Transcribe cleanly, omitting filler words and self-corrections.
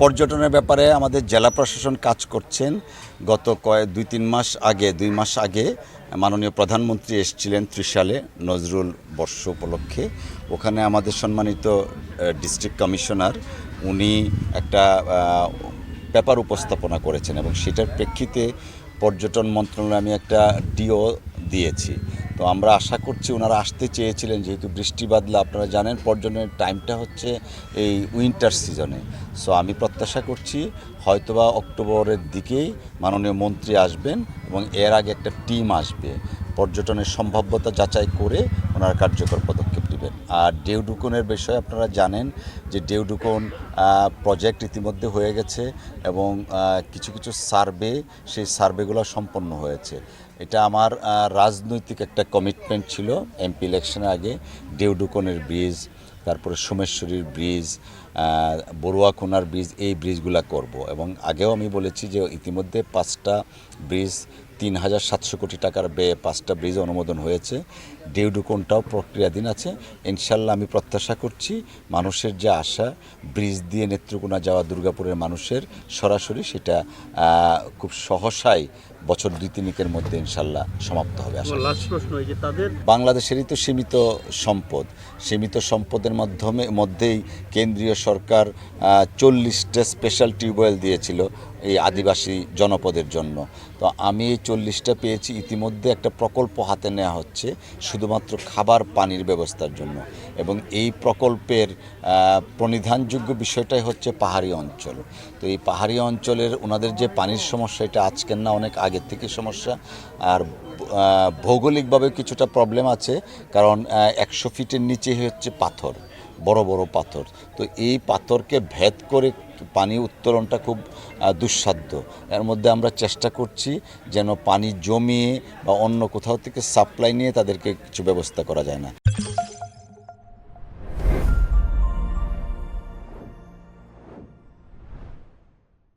পর্যটনের ব্যাপারে আমাদের জেলা প্রশাসন কাজ করছেন। গত 2 মাস আগে মাননীয় প্রধানমন্ত্রী এসেছিলেন ত্রিশালে নজরুল বর্ষ উপলক্ষে। ওখানে আমাদের সম্মানিত ডিস্ট্রিক্ট কমিশনার উনি একটা পেপার উপস্থাপনা করেছেন এবং সেটার প্রেক্ষিতে পর্যটন মন্ত্রণালয়ে আমি একটা ডিও দিয়েছি। তো আমরা আশা করছি ওনারা আসতে চেয়েছিলেন, যেহেতু বৃষ্টি বাদলা, আপনারা জানেন পর্যটনের টাইমটা হচ্ছে এই উইন্টার সিজনে। সো আমি প্রত্যাশা করছি হয়তোবা অক্টোবরের দিকেই মাননীয় মন্ত্রী আসবেন এবং এর আগে একটা টিম আসবে, পর্যটনের সম্ভাব্যতা যাচাই করে ওনারা কার্যকর পদক্ষেপ নেবেন। আর ডেউডুকনের বিষয়ে আপনারা জানেন যে ডেউডুকন প্রজেক্ট ইতিমধ্যে হয়ে গেছে এবং কিছু কিছু সার্ভে, সেই সার্ভেগুলো সম্পন্ন হয়েছে। এটা আমার রাজনৈতিক একটা কমিটমেন্ট ছিল এমপি ইলেকশনের আগে। ডেউডুকনের ব্রিজ, তারপরে সোমেশ্বরীর ব্রিজ, বড়ুয়াকোনার ব্রিজ, এই ব্রিজগুলো করব। এবং আগেও আমি বলেছি যে ইতিমধ্যে 5টা ব্রিজ 3,700 কোটি টাকার ব্যয়ে 5টা ব্রিজ অনুমোদন হয়েছে। ডেউডুকনটাও প্রক্রিয়াধীন আছে। ইনশাল্লাহ আমি প্রত্যাশা করছি মানুষের যে আশা, ব্রিজ দিয়ে নেত্রকোনা যাওয়া দুর্গাপুরের মানুষের সরাসরি সেটা খুব সহসাই বছর 2-3 মধ্যে ইনশাল্লাহ সমাপ্ত হবে। বাংলাদেশেরই তো সীমিত সম্পদের মধ্যেই কেন্দ্রীয় সরকার 40টা স্পেশাল টিউবওয়েল দিয়েছিল এই আদিবাসী জনপদের জন্য। তো আমি এই 40টা পেয়েছি। ইতিমধ্যে একটা প্রকল্প হাতে নেওয়া হচ্ছে শুধুমাত্র খাবার পানির ব্যবস্থার জন্য, এবং এই প্রকল্পের প্রণিধানযোগ্য বিষয়টাই হচ্ছে পাহাড়ি অঞ্চল। তো এই পাহাড়ি অঞ্চলের ওনাদের যে পানির সমস্যা, এটা আজকের না, অনেক আগের থেকে সমস্যা। আর ভৌগোলিকভাবে কিছুটা প্রবলেম আছে, কারণ 100 ফিটের নিচে হচ্ছে পাথর, বড় বড় পাথর। তো এই পাথরকে ভেদ করে পানি উত্তোলনটা খুব দুঃসাধ্য। এর মধ্যে আমরা চেষ্টা করছি যেন পানি জমিয়ে বা অন্য কোথাও থেকে সাপ্লাই নিয়ে তাদেরকে কিছু ব্যবস্থা করা যায় না।